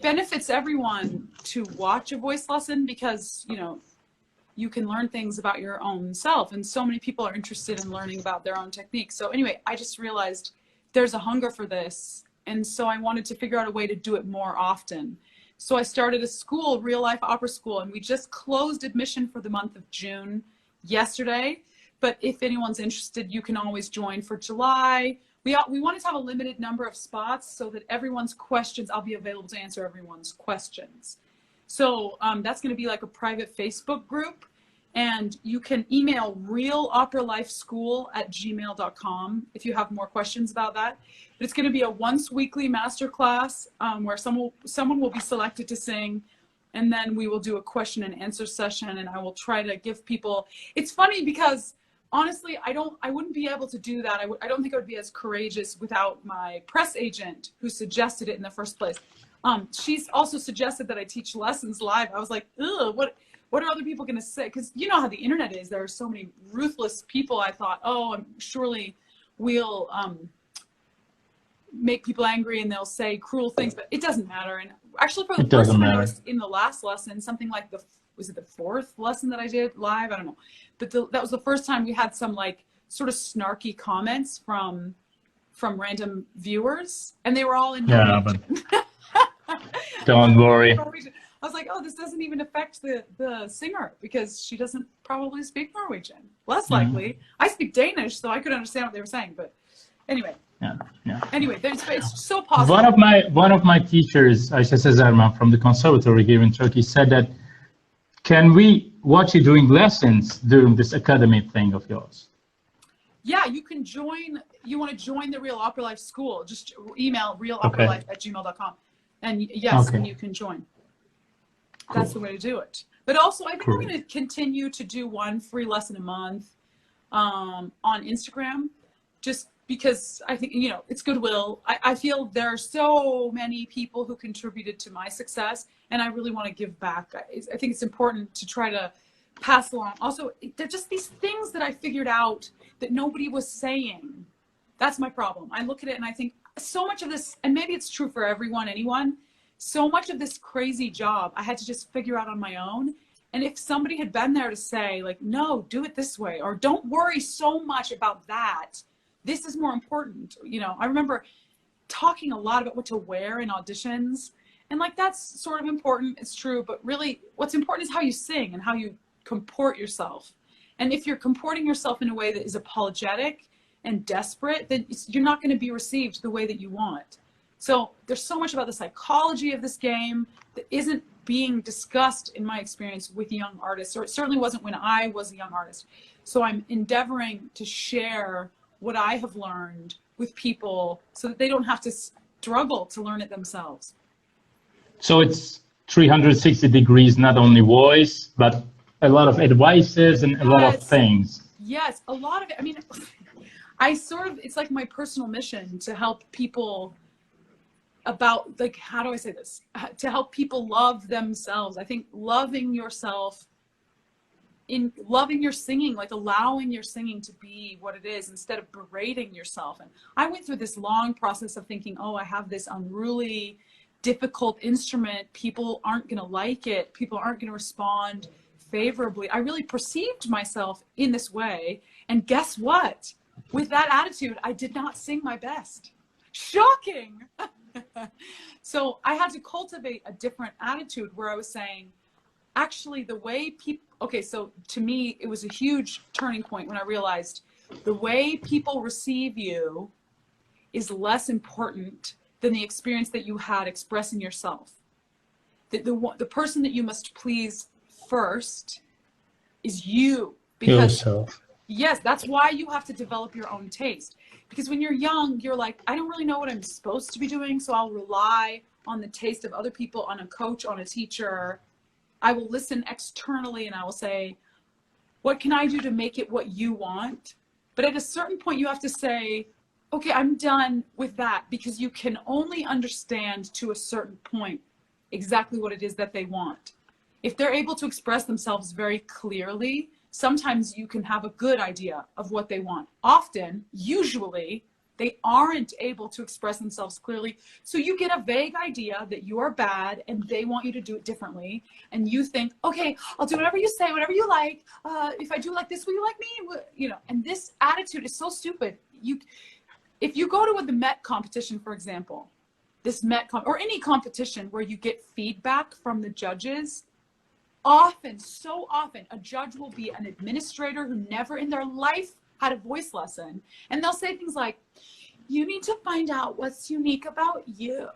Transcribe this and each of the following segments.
it benefits everyone to watch a voice lesson because, you know, you can learn things about your own self. And so many people are interested in learning about their own techniques. So anyway, I just realized there's a hunger for this. And so I wanted to figure out a way to do it more often. So I started a school, Real Life Opera School, and we just closed admission for the month of June yesterday. But if anyone's interested, you can always join for July. We wanted to have a limited number of spots so that everyone's questions, I'll be available to answer everyone's questions. So that's going to be like a private Facebook group, and you can email realoperalifeschool@gmail.com if you have more questions about that. But it's going to be a once weekly masterclass where someone will be selected to sing, and then we will do a question and answer session, and I will try to give people. It's funny because honestly, I wouldn't be able to do that. I don't think I would be as courageous without my press agent who suggested it in the first place. She's also suggested that I teach lessons live. I was like, ugh, what are other people going to say? Because you know how the internet is. There are so many ruthless people. I thought, oh, surely we'll make people angry and they'll say cruel things, but it doesn't matter. And actually, for the first time, I was in the last lesson, something like was it the fourth lesson that I did live? I don't know. But that was the first time we had some like sort of snarky comments from random viewers, and they were all in Norwegian. But don't worry. I was like, oh, this doesn't even affect the singer because she doesn't probably speak Norwegian. Less likely. I speak Danish, so I could understand what they were saying. But anyway. Yeah. Anyway, it's so positive. One of my teachers, Ayşe Sezerman from the conservatory here in Turkey, said that, can we watch you doing lessons during this academy thing of yours? Yeah, you can join. You want to join the Real Opera Life School? Just email realoperalife@gmail.com, and yes, and you can join. Cool. That's the way to do it. But also, I think we're going to continue to do one free lesson a month on Instagram, just because I think, you know, it's goodwill. I feel there are so many people who contributed to my success, and I really want to give back. I think it's important to try to pass along. Also, they're just these things that I figured out that nobody was saying. That's my problem. I look at it and I think so much of this, and maybe it's true for anyone, so much of this crazy job I had to just figure out on my own. And if somebody had been there to say, like, no, do it this way, or don't worry so much about that, this is more important. You know, I remember talking a lot about what to wear in auditions, and like, that's sort of important, it's true, but really what's important is how you sing and how you comport yourself. And if you're comporting yourself in a way that is apologetic and desperate, then you're not going to be received the way that you want. So there's so much about the psychology of this game that isn't being discussed, in my experience, with young artists, or it certainly wasn't when I was a young artist. So I'm endeavoring to share what I have learned with people so that they don't have to struggle to learn it themselves. So it's 360 degrees, not only voice, but a lot of advices and a lot of things. Yes, a lot of it. I mean, it's like my personal mission to help people about, like, how do I say this? To help people love themselves. I think loving yourself, in loving your singing, like allowing your singing to be what it is instead of berating yourself. And I went through this long process of thinking, oh, I have this unruly, difficult instrument. People aren't going to like it. People aren't going to respond favorably. I really perceived myself in this way. And guess what? With that attitude, I did not sing my best. Shocking. So I had to cultivate a different attitude where I was saying, actually, the way people, okay, so to me, it was a huge turning point when I realized the way people receive you is less important than the experience that you had expressing yourself. The person that you must please first is you. Because yourself. Yes, that's why you have to develop your own taste. Because when you're young, you're like, I don't really know what I'm supposed to be doing, so I'll rely on the taste of other people, on a coach, on a teacher. I will listen externally and I will say, what can I do to make it what you want? But at a certain point, you have to say, okay, I'm done with that, because you can only understand to a certain point exactly what it is that they want. If they're able to express themselves very clearly, sometimes you can have a good idea of what they want. Often, usually, They aren't able to express themselves clearly. So you get a vague idea that you are bad and they want you to do it differently. And you think, okay, I'll do whatever you say, whatever you like. If I do like this, will you like me? You know, and this attitude is so stupid. If you go to the Met competition, for example, this or any competition where you get feedback from the judges, so often, a judge will be an administrator who never in their life had a voice lesson. And they'll say things like, you need to find out what's unique about you.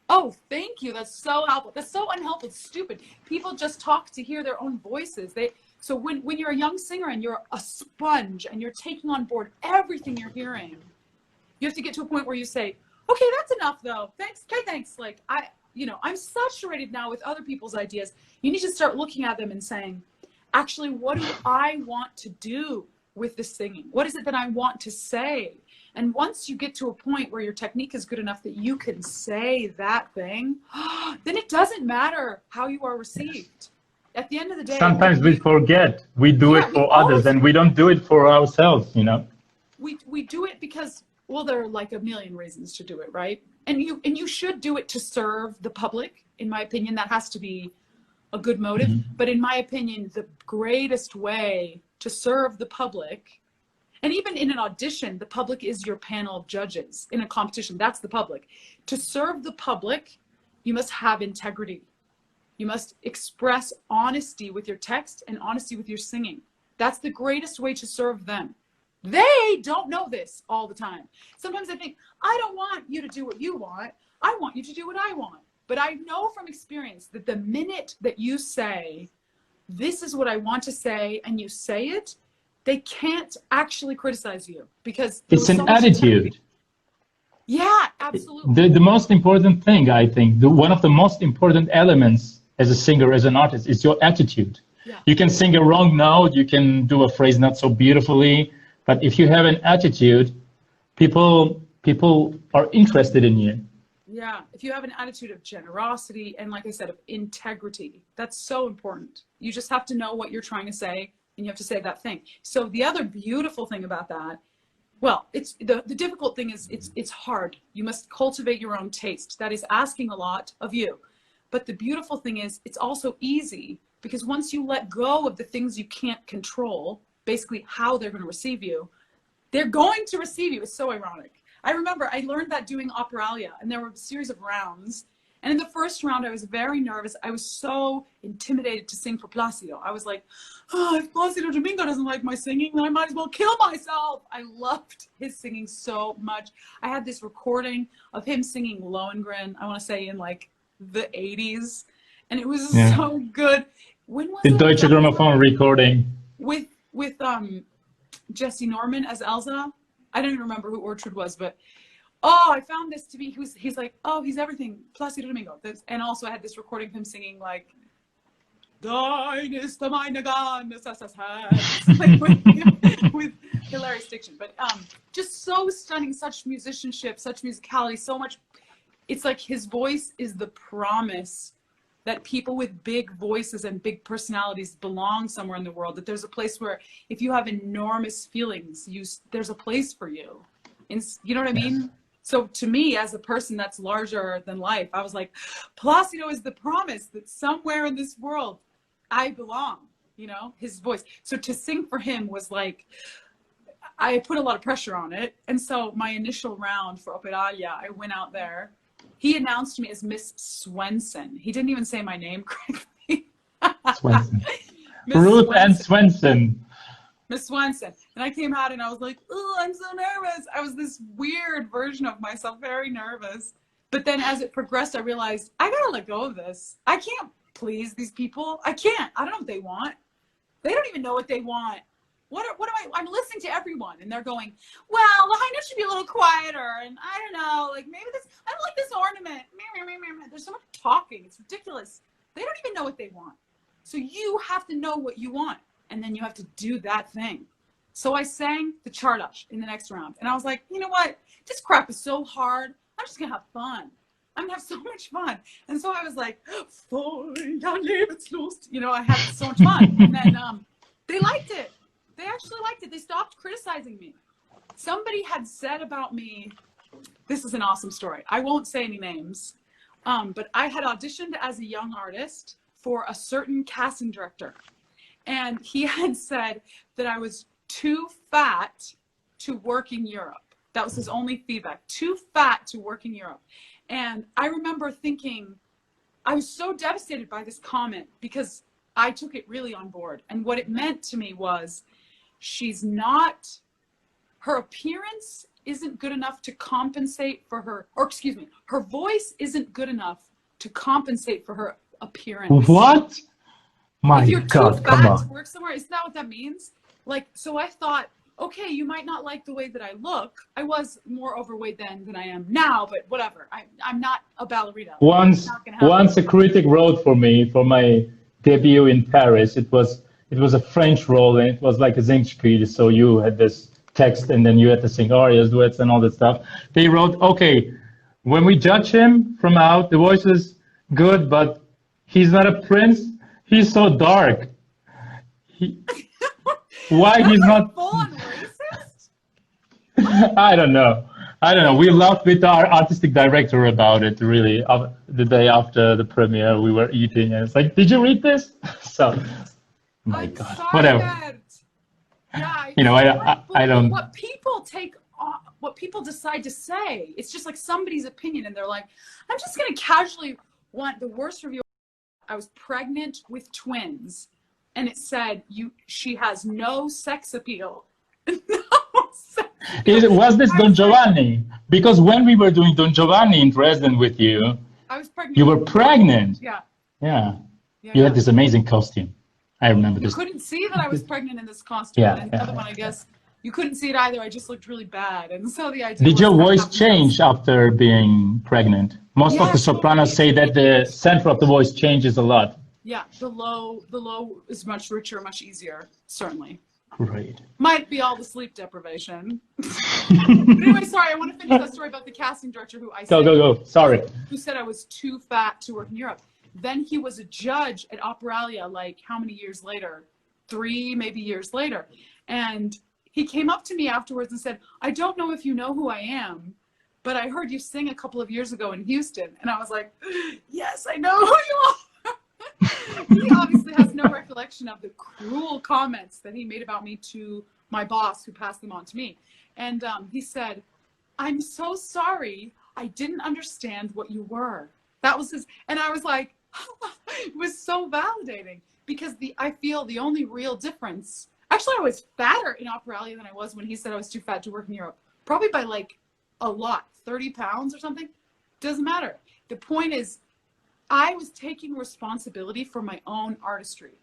Oh, thank you. That's so helpful. That's so unhelpful. It's stupid. People just talk to hear their own voices. So when you're a young singer and you're a sponge and you're taking on board everything you're hearing, you have to get to a point where you say, okay, that's enough though. Thanks. Okay, thanks. Like I'm saturated now with other people's ideas. You need to start looking at them and saying, actually, what do I want to do with the singing? What is it that I want to say? And once you get to a point where your technique is good enough that you can say that thing, then it doesn't matter how you are received. At the end of the day, sometimes we forget we do it for others and we don't do it for ourselves, you know. We do it because, well, there are like a million reasons to do it, right? And you should do it to serve the public. In my opinion, that has to be a good motive. Mm-hmm. But in my opinion, the greatest way to serve the public, and even in an audition, the public is your panel of judges. In a competition, that's the public. To serve the public, you must have integrity. You must express honesty with your text and honesty with your singing. That's the greatest way to serve them. They don't know this all the time. Sometimes I think, I don't want you to do what you want. I want you to do what I want. But I know from experience that the minute that you say, this is what I want to say, and you say it, they can't actually criticize you because it's an attitude. Yeah, absolutely. The most important thing, I think, one of the most important elements as a singer, as an artist, is your attitude. Yeah. You can sing a wrong note, you can do a phrase not so beautifully, but if you have an attitude, people are interested in you. Yeah, if you have an attitude of generosity and, like I said, of integrity, that's so important. You just have to know what you're trying to say, and you have to say that thing. So the other beautiful thing about that, well, it's the difficult thing is it's hard. You must cultivate your own taste. That is asking a lot of you. But the beautiful thing is it's also easy, because once you let go of the things you can't control, basically how they're going to receive you, they're going to receive you. It's so ironic. I remember I learned that doing operalia, and there were a series of rounds. And in the first round, I was very nervous. I was so intimidated to sing for Placido. I was like, oh, if Placido Domingo doesn't like my singing, then I might as well kill myself. I loved his singing so much. I had this recording of him singing Lohengrin, I want to say in like the 80s. And it was so good. When was the it? Deutsche Grammophon recording. With Jesse Norman as Elsa. I don't even remember who Orchard was, but oh, I found this to be, he's like, oh, he's everything, Placido Domingo. And also I had this recording of him singing like, Dein ist meine Gans, like with hilarious diction. But just so stunning, such musicianship, such musicality, so much. It's like his voice is the promise that people with big voices and big personalities belong somewhere in the world, that there's a place where if you have enormous feelings, there's a place for you. And you know what I mean? So to me, as a person that's larger than life, I was like, Placido is the promise that somewhere in this world I belong, you know, his voice. So to sing for him was like, I put a lot of pressure on it. And so my initial round for Operalia, I went out there. He announced me as Miss Swenson. He didn't even say my name correctly. Swenson. Ruth and Swenson. Miss Swenson. And I came out and I was like, oh, I'm so nervous. I was this weird version of myself, very nervous. But then as it progressed, I realized I gotta let go of this. I can't please these people. I can't. I don't know what they want. They don't even know what they want. I'm listening to everyone and they're going, well, the high note should be a little quieter. And I don't know, like maybe I don't like this ornament. There's so much talking. It's ridiculous. They don't even know what they want. So you have to know what you want. And then you have to do that thing. So I sang the Chardash in the next round. And I was like, you know what? This crap is so hard. I'm just going to have fun. I'm going to have so much fun. And so I was like, you know, I had so much fun. And then they liked it. They actually liked it. They stopped criticizing me. somebody had said about me, this is an awesome story. I won't say any names, but I had auditioned as a young artist for a certain casting director. And he had said that I was too fat to work in Europe. That was his only feedback, too fat to work in Europe. And I remember thinking, I was so devastated by this comment because I took it really on board. And what it meant to me was, her appearance isn't good enough to compensate for her, or excuse me, her voice isn't good enough to compensate for her appearance. What? My if you're God, too come fat on. to work somewhere, isn't that what that means? Like, so I thought, okay, you might not like the way that I look. I was more overweight then than I am now, but whatever. I'm not a ballerina. Once a critic wrote for me for my debut in Paris. It was a French role, and it was like a Singspiel. So you had this text, and then you had to sing arias, duets, and all that stuff. They wrote, okay, when we judge him from out, the voice is good, but he's not a prince. He's so dark. Why he's not? Full-on racist? I don't know. We laughed with our artistic director about it, really. The day after the premiere, we were eating, and it's like, did you read this? So, my God, whatever. Yeah, I don't. What people what people decide to say, it's just like somebody's opinion, and they're like, I'm just going to casually want the worst review. I was pregnant with twins, and it said, she has no sex appeal. Was this Don Giovanni? Because when we were doing Don Giovanni in Dresden with you, I was pregnant. You were pregnant. Yeah. You had this amazing costume. I remember this. You couldn't see that I was pregnant in this costume. And the other one, I guess, you couldn't see it either. I just looked really bad. And so the idea. Did your voice change after being pregnant? Most of the sopranos say that the center of the voice changes a lot. Yeah, the low is much richer, much easier, certainly. Great. Might be all the sleep deprivation. Anyway, sorry, I want to finish that story about the casting director who I said. Go. Sorry. Who said I was too fat to work in Europe. Then he was a judge at Operalia, like how many years later? 3 maybe years later. And he came up to me afterwards and said, I don't know if you know who I am, but I heard you sing a couple of years ago in Houston. And I was like, yes, I know who you are. He obviously has no recollection of the cruel comments that he made about me to my boss, who passed them on to me. And he said, I'm so sorry. I didn't understand what you were. That was his. And I was like, it was so validating, because I feel the only real difference, actually I was fatter in Operalia than I was when he said I was too fat to work in Europe, probably by like a lot, 30 pounds or something. Doesn't matter. The point is, I was taking responsibility for my own artistry.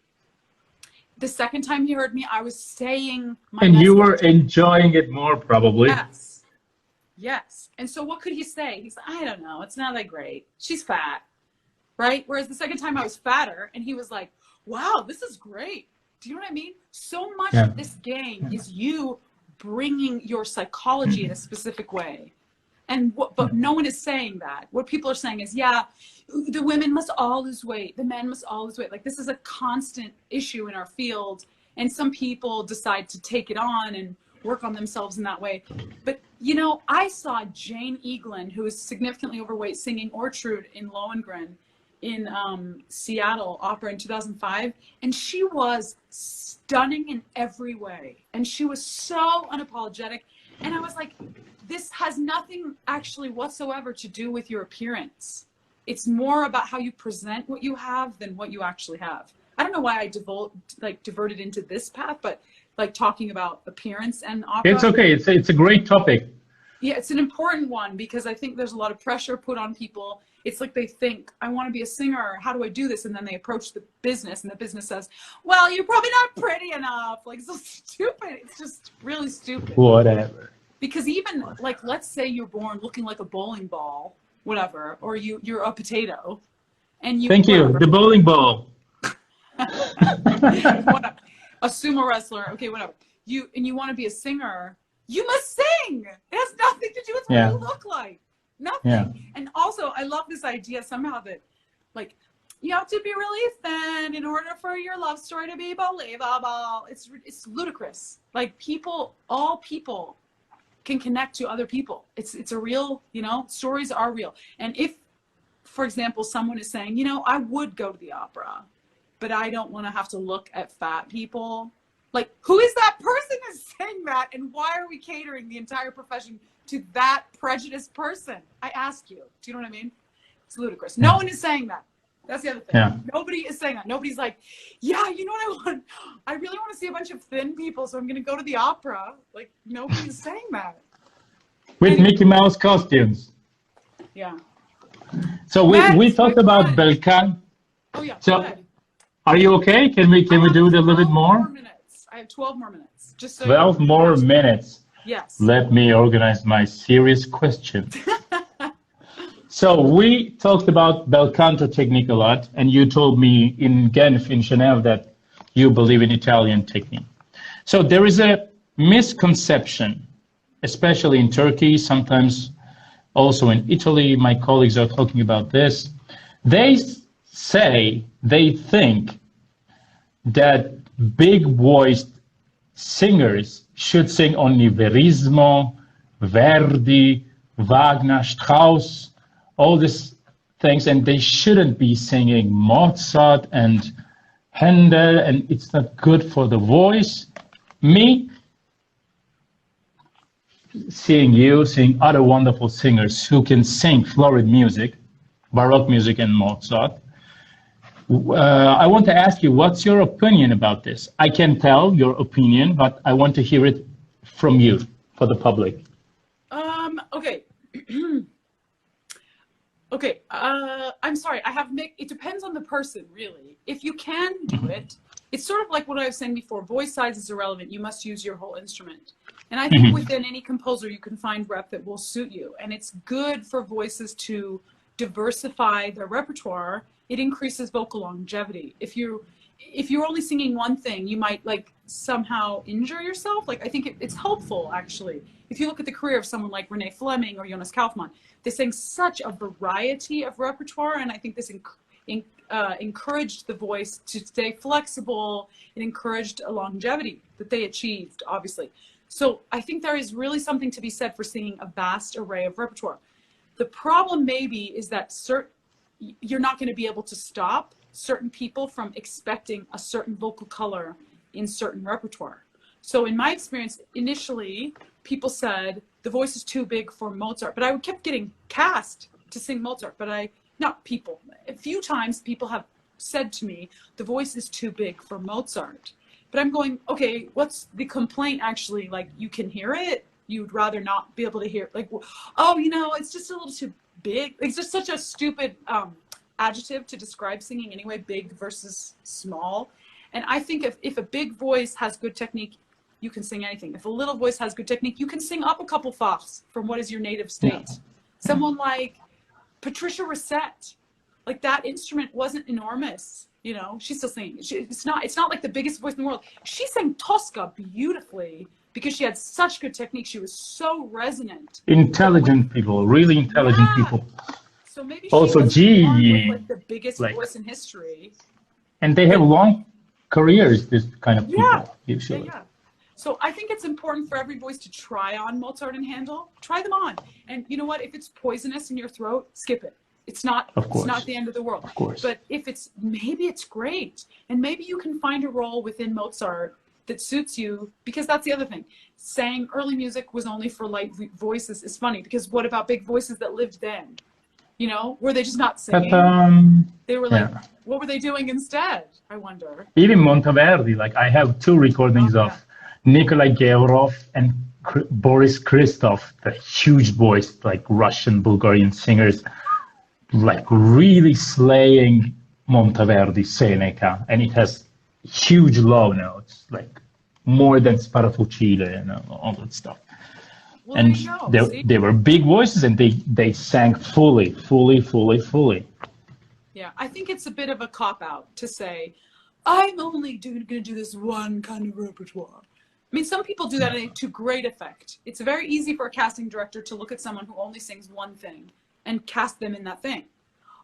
The second time he heard me, I was saying my And message. You were enjoying it more, probably. Yes. And so what could he say? He's like, I don't know. It's not that great. She's fat. Right? Whereas the second time I was fatter, and he was like, wow, this is great. Do you know what I mean? So much of this game is you bringing your psychology in a specific way. But no one is saying that. What people are saying is, yeah, the women must all lose weight. The men must all lose weight. Like, this is a constant issue in our field. And some people decide to take it on and work on themselves in that way. But, I saw Jane Eaglin, who is significantly overweight, singing Ortrud in Lohengrin in Seattle Opera in 2005. And she was stunning in every way. And she was so unapologetic. And I was like, this has nothing actually whatsoever to do with your appearance. It's more about how you present what you have than what you actually have. I don't know why I diverted into this path, but like talking about appearance and opera. It's okay. It's a great topic. Yeah, it's an important one, because I think there's a lot of pressure put on people. It's like they think, I want to be a singer. How do I do this? And then they approach the business, and the business says, well, you're probably not pretty enough. Like, so stupid. It's just really stupid. Whatever. Because even, like, let's say you're born looking like a bowling ball, whatever, or you're a potato, and you. Thank you. The bowling ball. A sumo wrestler, okay, whatever. You want to be a singer, you must sing. It has nothing to do with what you look like. Nothing. Yeah. And also, I love this idea somehow that, like, you have to be really thin in order for your love story to be believable. It's ludicrous. Like, all people can connect to other people. It's a real, you know, stories are real. And if, for example, someone is saying, you know, I would go to the opera, but I don't want to have to look at fat people. Like, who is that person who's saying that? And why are we catering the entire profession to that prejudiced person? I ask you. Do you know what I mean? It's ludicrous. No one is saying that. That's the other thing. Yeah. Nobody is saying that. Nobody's like, yeah, you know what I want? I really want to see a bunch of thin people, so I'm going to go to the opera. Like, nobody's saying that. With Mickey Mouse costumes. Yeah. So we talked about Balkan. Oh yeah. So are you okay? Can we do it a little bit more? I have 12 more minutes. Just so 12 more minutes. Yes. Let me organize my serious question. So we talked about bel canto technique a lot, and you told me in Genf, in Geneva, that you believe in Italian technique. So there is a misconception, especially in Turkey, sometimes also in Italy, my colleagues are talking about this. They say, they think that big-voiced singers should sing only Verismo, Verdi, Wagner, Strauss, all these things, and they shouldn't be singing Mozart and Handel, and it's not good for the voice. Me, seeing you, seeing other wonderful singers who can sing florid music, Baroque music and Mozart, I want to ask you, what's your opinion about this? I can tell your opinion, but I want to hear it from you, for the public. Okay. Okay, I'm sorry, it depends on the person, really. If you can do it, it's sort of like what I was saying before, voice size is irrelevant, you must use your whole instrument. And I think within any composer, you can find rep that will suit you. And it's good for voices to diversify their repertoire. It increases vocal longevity. If you're only singing one thing, you might like somehow injure yourself. Like, I think it's helpful, actually. If you look at the career of someone like Renee Fleming or Jonas Kaufmann, they sang such a variety of repertoire, and I think this encouraged the voice to stay flexible. It encouraged a longevity that they achieved, obviously. So I think there is really something to be said for singing a vast array of repertoire. The problem maybe is that you're not going to be able to stop certain people from expecting a certain vocal color in certain repertoire. So in my experience, initially, people said the voice is too big for Mozart, but I kept getting cast to sing Mozart, a few times people have said to me, the voice is too big for Mozart. But I'm going, okay, what's the complaint actually? Like, you can hear it? You'd rather not be able to hear it? Like, oh, you know, it's just a little too big. It's just such a stupid adjective to describe singing anyway, big versus small. And I think if a big voice has good technique, you can sing anything. If a little voice has good technique, you can sing up a couple fachs from what is your native state. Someone like Patricia Racette, like that instrument wasn't enormous, you know, she's still singing. It's not like the biggest voice in the world. She sang Tosca beautifully because she had such good technique. She was so resonant. Intelligent people, really intelligent people. So maybe also she was like the biggest voice in history. And they have long careers, this kind of people, usually. Yeah. So I think it's important for every voice to try on Mozart and Handel. Try them on. And you know what? If it's poisonous in your throat, skip it. It's not the end of the world. Of course. But if maybe it's great. And maybe you can find a role within Mozart that suits you, because that's the other thing. Saying early music was only for light voices is funny, because what about big voices that lived then? You know, were they just not singing? But, they were like, what were they doing instead? I wonder. Even Monteverdi, like I have 2 recordings of Nikolai Georov and Boris Christoph, the huge voice, like Russian, Bulgarian singers, like really slaying Monteverdi, Seneca, and it has huge low notes, like more than Sparafocile and all that stuff. Well, and they were big voices, and they sang fully. Yeah, I think it's a bit of a cop-out to say, I'm only going to do this one kind of repertoire. I mean, some people do that to great effect. It's very easy for a casting director to look at someone who only sings one thing and cast them in that thing.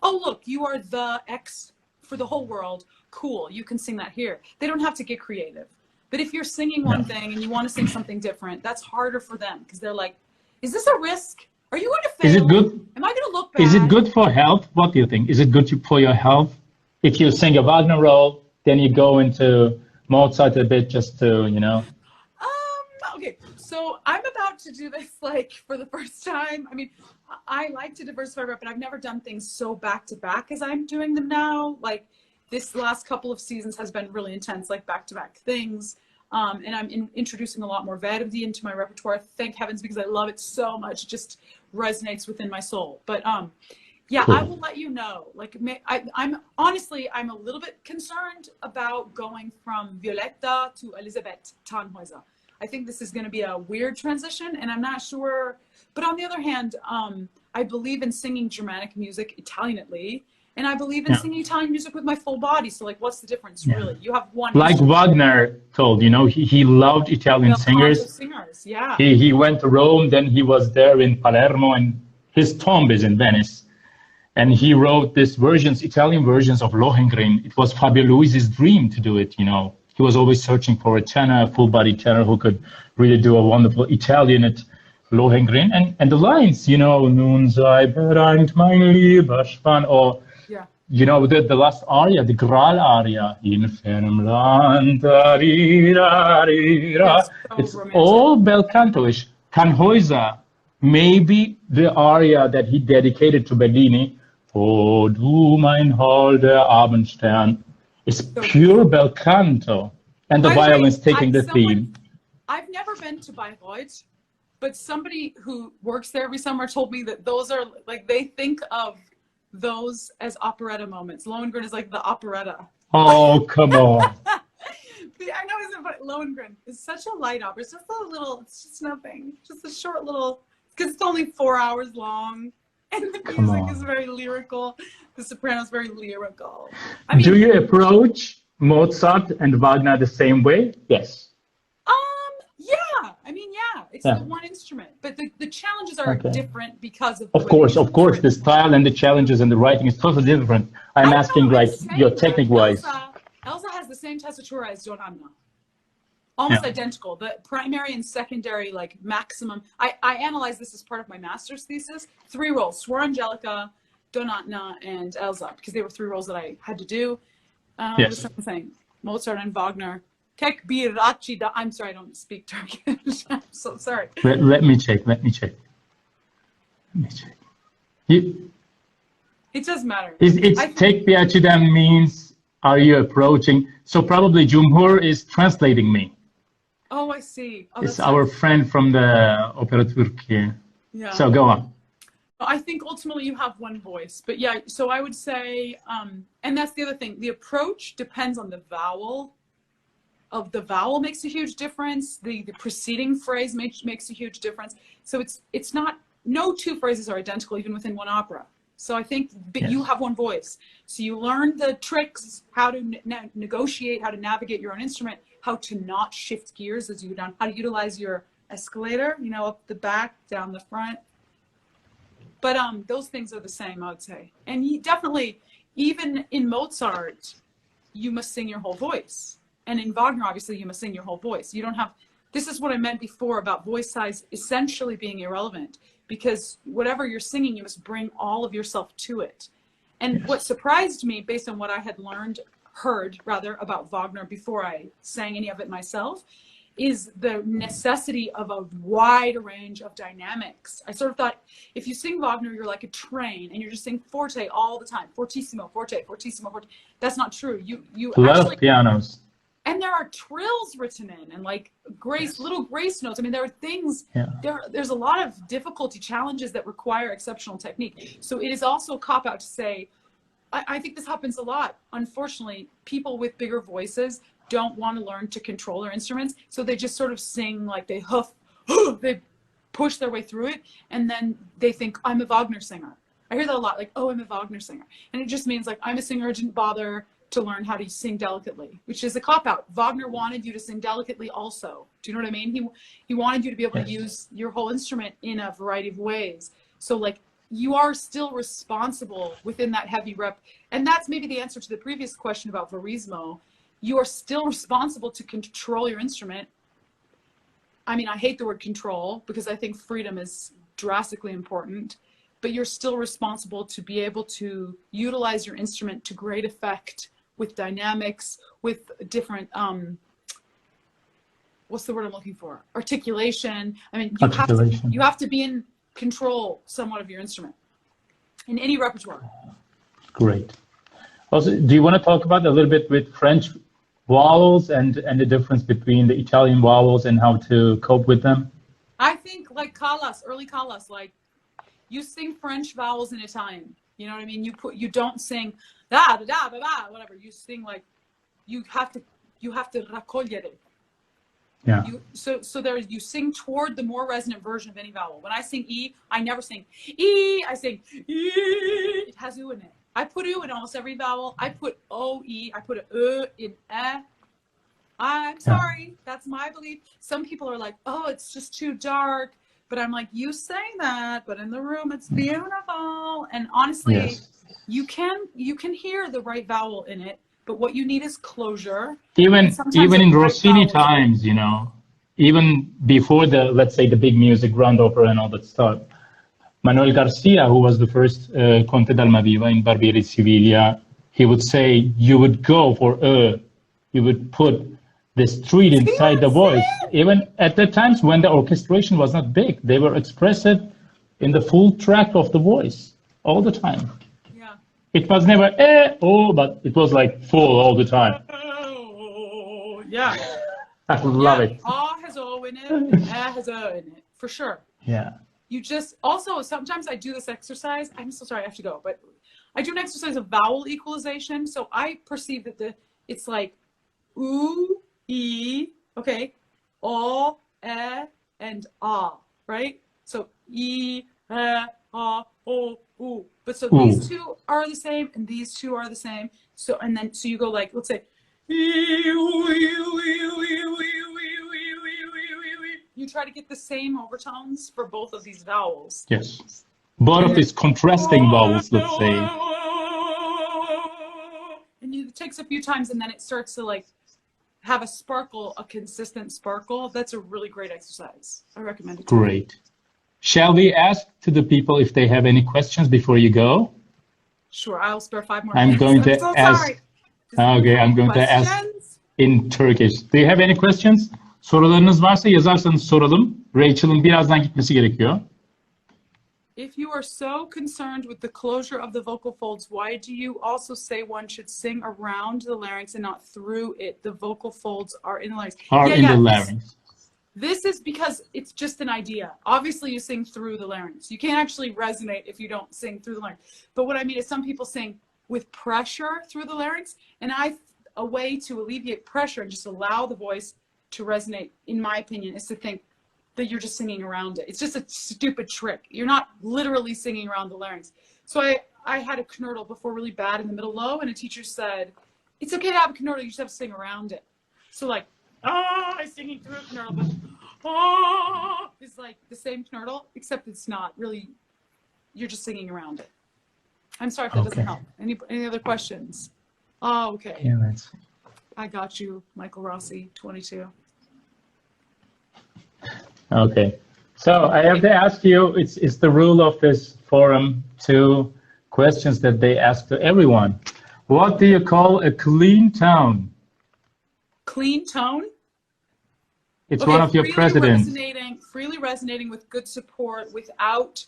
Oh, look, you are the X for the whole world. Cool, you can sing that here. They don't have to get creative. But if you're singing one thing and you want to sing something different, that's harder for them because they're like, is this a risk? Are you going to fail? Is it good? Am I going to look bad? Is it good for health? What do you think? Is it good for your health? If you sing a Wagner role, then you go into Mozart a bit just to, you know. Okay, so I'm about to do this like for the first time. I mean, I like to diversify, but I've never done things so back to back as I'm doing them now. Like this last couple of seasons has been really intense, like back to back things. And I'm introducing a lot more Verdi into my repertoire. Thank heavens, because I love it so much. It just resonates within my soul. But yeah, cool. I will let you know. Like, I'm honestly, I'm a little bit concerned about going from Violetta to Elisabeth Tannhäuser. I think this is going to be a weird transition, and I'm not sure. But on the other hand, I believe in singing Germanic music Italianately, and I believe in singing Italian music with my full body. So, like, what's the difference, really? You have one. Like Wagner told, you know, he loved Italian singers. Yeah. He went to Rome, then he was there in Palermo, and his tomb is in Venice. And he wrote these versions, Italian versions of Lohengrin. It was Fabio Luisi's dream to do it, you know. He was always searching for a tenor, a full-body tenor who could really do a wonderful Italian at Lohengrin. And the lines, you know, Nun sei bereimt mein lieber Span, or, you know, the last aria, the Graal aria, in fernem Land, it's all bel canto-ish. Tannhäuser, maybe the aria that he dedicated to Bellini, O du mein holder Abendstern, is pure bel canto, and the violin's taking the theme. I've never been to Bayreuth, but somebody who works there every summer told me that those are, like, they think of those as operetta moments. Lohengrin is like the operetta. Oh, come on. I know, isn't it? But Lohengrin is such a light opera. It's just a little, it's just nothing. Just a short little, because it's only 4 hours long. And the music is very lyrical. The soprano is very lyrical. I mean, do you approach Mozart and Wagner the same way? Yes. Yeah. I mean, yeah. It's the one instrument, but the challenges are different because of. Of course, the style and the challenges and the writing is totally different. I'm asking, like, your technique-wise. Elsa has the same tessitura as Don Anna. Almost identical. The primary and secondary, like, maximum. I analyzed this as part of my master's thesis. 3 roles: Suor Angelica, Donatna, and Elsa, because they were 3 roles that I had to do. Yes. What was I saying? Mozart and Wagner. I'm sorry, I don't speak Turkish. I'm so sorry. Let me check. It does matter. It's tek bir açıdan means, are you approaching? So probably Cumhur is translating me. Oh, I see. Oh, it's our friend from the Opera Turkiye. Yeah. So go on. I think ultimately you have one voice, but yeah, so I would say, and that's the other thing, the approach depends on the vowel. The vowel makes a huge difference. The preceding phrase makes a huge difference. So it's not, no 2 phrases are identical even within one opera. So I think you have one voice. So you learn the tricks, how to negotiate, how to navigate your own instrument, how to not shift gears as you go down, how to utilize your escalator, you know, up the back, down the front. But those things are the same, I would say. And you definitely, even in Mozart, you must sing your whole voice. And in Wagner, obviously, you must sing your whole voice. You don't have, this is what I meant before about voice size essentially being irrelevant, because whatever you're singing, you must bring all of yourself to it. And what surprised me, based on what I had heard about Wagner before I sang any of it myself, is the necessity of a wide range of dynamics. I sort of thought, if you sing Wagner, you're like a train and you're just singing forte all the time, fortissimo, forte, fortissimo, forte. That's not true. You a lot of pianos. And there are trills written in, and like little grace notes. I mean, there are things, there's a lot of difficulty, challenges that require exceptional technique. So it is also a cop-out to say, I think this happens a lot. Unfortunately, people with bigger voices don't want to learn to control their instruments. So they just sort of sing like they they push their way through it. And then they think, I'm a Wagner singer. I hear that a lot, like, oh, I'm a Wagner singer. And it just means like, I'm a singer who didn't bother to learn how to sing delicately, which is a cop-out. Wagner wanted you to sing delicately also. Do you know what I mean? He wanted you to be able to use your whole instrument in a variety of ways. So like, you are still responsible within that heavy rep. And that's maybe the answer to the previous question about verismo. you are still responsible to control your instrument. I mean, I hate the word control because I think freedom is drastically important, but you're still responsible to be able to utilize your instrument to great effect with dynamics, with different, what's the word I'm looking for? Articulation. I mean, you have to be in control somewhat of your instrument in any repertoire. Great. Also, do you want to talk about a little bit with French vowels and the difference between the Italian vowels and how to cope with them? I think like Callas, early Callas, like you sing French vowels in Italian. You know what I mean? You don't sing da da da da da whatever. You sing like you have to raccogliere. Yeah. So there you sing toward the more resonant version of any vowel. When I sing E, I never sing E. I sing E. It has U in it. I put U in almost every vowel. I put O, E. I put a in E. I'm sorry. That's my belief. Some people are like, oh, it's just too dark. But I'm like, you say that, but in the room, it's beautiful. And honestly, you can hear the right vowel in it. But what you need is closure. Even in Rossini times, you know, even before the, let's say, the big music, grand opera and all that stuff, Manuel Garcia, who was the first Conte d'Almaviva in Barbieri di Siviglia, he would say, you would go for you would put the street inside the voice. Even at the times when the orchestration was not big, they were expressive in the full track of the voice all the time. Yeah. It was never but it was like full all the time. Yeah. I love it. Ah has O in it, and has O in it, for sure. Yeah. You just, also, sometimes I do this exercise. I'm so sorry, I have to go, but I do an exercise of vowel equalization. So I perceive that it's like oo, e, okay, o, e, and ah, right? So e, ah, o, oo. But so these two are the same, and these two are the same. So, and then, so you go like, let's say, you try to get the same overtones for both of these vowels. Yes. Both of these contrasting vowels, let's say. And it takes a few times, and then it starts to like have a sparkle, a consistent sparkle. That's a really great exercise. I recommend it. Great. Shall we ask to the people if they have any questions before you go? Sure, I'll spare 5 more I'm minutes. going to ask. Sorry. Okay, I'm going to ask in Turkish. Do you have any questions? Sorularınız varsa yazarsanız soralım. Rachel'ın birazdan gitmesi gerekiyor. If you are so concerned with the closure of the vocal folds, why do you also say one should sing around the larynx and not through it? The vocal folds are in the larynx. The larynx. This is because it's just an idea. Obviously, you sing through the larynx. You can't actually resonate if you don't sing through the larynx. But what I mean is some people sing with pressure through the larynx, and a way to alleviate pressure and just allow the voice to resonate, in my opinion, is to think that you're just singing around it. It's just a stupid trick. You're not literally singing around the larynx. So I had a knurtle before really bad in the middle low, and a teacher said, it's okay to have a knurtle, you just have to sing around it. So like, I'm singing through a knurtle, but it's like the same knurtle, except it's not really, you're just singing around it. I'm sorry if that doesn't help. Any other questions? Oh, okay. Yeah, that's... I got you, Michael Rossi, 22. Okay. So I have to ask you, it's the rule of this forum, 2 questions that they ask to everyone. What do you call a clean tone? Clean tone? It's one of your presidents. Freely resonating with good support without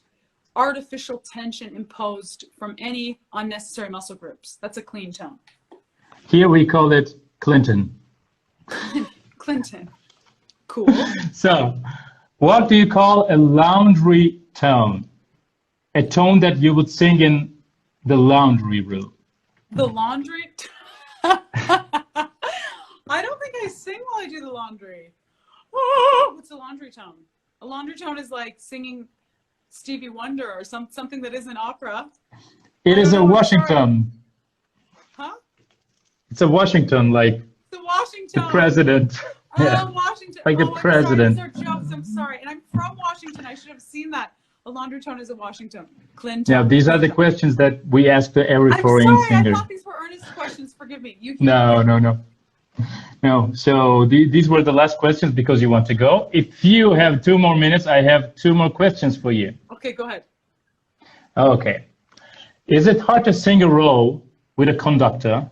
artificial tension imposed from any unnecessary muscle groups. That's a clean tone. Here we call it Clinton. Clinton. Cool. So, what do you call a laundry tone? A tone that you would sing in the laundry room. The laundry? I don't think I sing while I do the laundry. Oh, what's a laundry tone? A laundry tone is like singing Stevie Wonder or something that isn't opera. It is a Washington. Huh? It's a Washington, like the Washington. The president. Oh, Washington. Like the president. Sorry, jokes. I'm sorry. And I'm from Washington. I should have seen that. A laundry tone is a Washington. Clinton. Yeah, these are the questions that we ask to every foreign singer. I thought these were earnest questions. Forgive me. No. No, so these were the last questions because you want to go. If you have 2 more minutes, I have 2 more questions for you. Okay, go ahead. Okay. Is it hard to sing a role with a conductor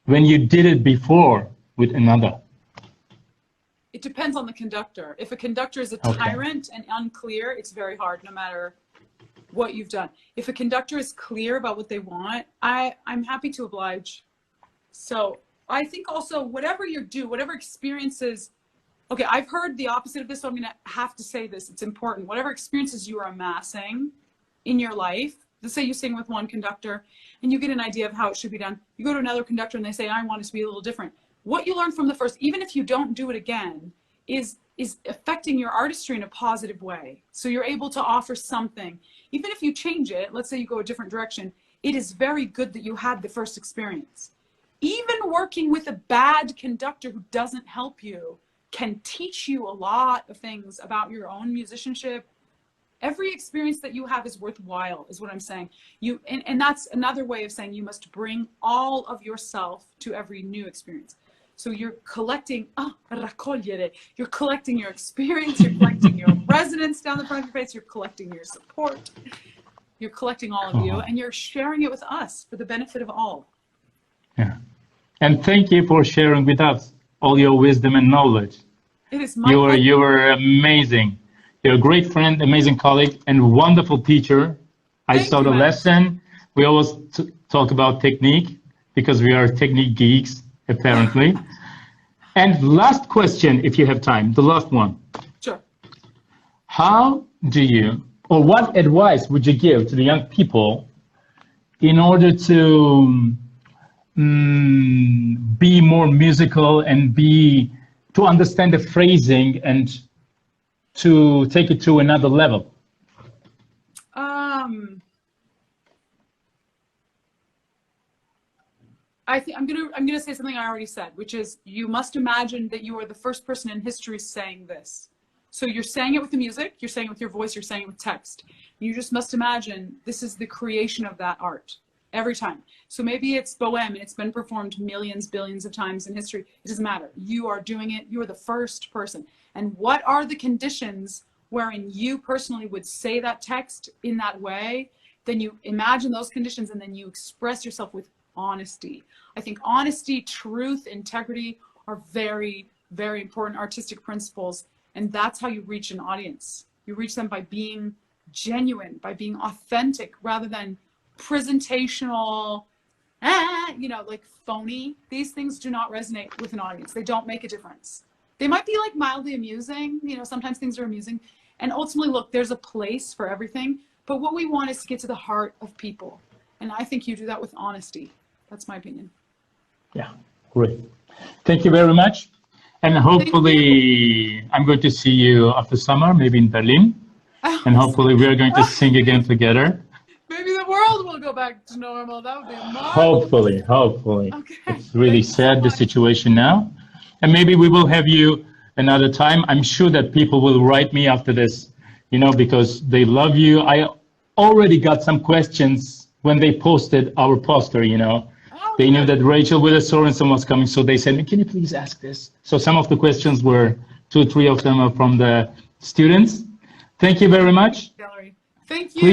when you did it before with another? It depends on the conductor. If a conductor is a tyrant and unclear, it's very hard no matter what you've done. If a conductor is clear about what they want, I'm happy to oblige. So I think also whatever you do, whatever experiences, okay, I've heard the opposite of this, so I'm gonna have to say this, it's important. Whatever experiences you are amassing in your life, let's say you sing with one conductor and you get an idea of how it should be done. You go to another conductor and they say, I want it to be a little different. What you learn from the first, even if you don't do it again, is affecting your artistry in a positive way. So you're able to offer something. Even if you change it, let's say you go a different direction, it is very good that you had the first experience. Even working with a bad conductor who doesn't help you can teach you a lot of things about your own musicianship. Every experience that you have is worthwhile, is what I'm saying. And that's another way of saying you must bring all of yourself to every new experience. So you're collecting, raccogliere. You're collecting your experience, you're collecting your resonance down the front of your face, you're collecting your support, you're collecting all of you, and you're sharing it with us for the benefit of all. Yeah. And thank you for sharing with us all your wisdom and knowledge. It is my pleasure. You were amazing. You're a great friend, amazing colleague, and wonderful teacher. I saw the lesson. We always talk about technique because we are technique geeks, apparently. And last question, if you have time, the last one. Sure. How do you, or what advice would you give to the young people in order to be more musical and to understand the phrasing and to take it to another level? I think I'm gonna say something I already said, which is you must imagine that you are the first person in history saying this. So you're saying it with the music, you're saying it with your voice, you're saying it with text. You just must imagine this is the creation of that art every time. So maybe it's Bohème and it's been performed millions, billions of times in history. It doesn't matter. You are doing it. You are the first person. And what are the conditions wherein you personally would say that text in that way? Then you imagine those conditions and then you express yourself with honesty. I think honesty, truth, integrity are very, very important artistic principles. And that's how you reach an audience. You reach them by being genuine, by being authentic, rather than presentational, like phony. These things do not resonate with an audience. They don't make a difference. They might be like mildly amusing. Sometimes things are amusing. And ultimately, look, there's a place for everything. But what we want is to get to the heart of people. And I think you do that with honesty. That's my opinion. Yeah, great. Thank you very much. And hopefully I'm going to see you after summer, maybe in Berlin. And hopefully we're going to sing again together. Maybe the world will go back to normal. That would be marvelous. Hopefully. Okay. It's really sad, the situation now. And maybe we will have you another time. I'm sure that people will write me after this, because they love you. I already got some questions when they posted our poster, They knew that Rachel Willis-Sørensen was coming, so they said, can you please ask this? So some of the questions were, 2 or 3 of them are from the students. Thank you very much. Thank you.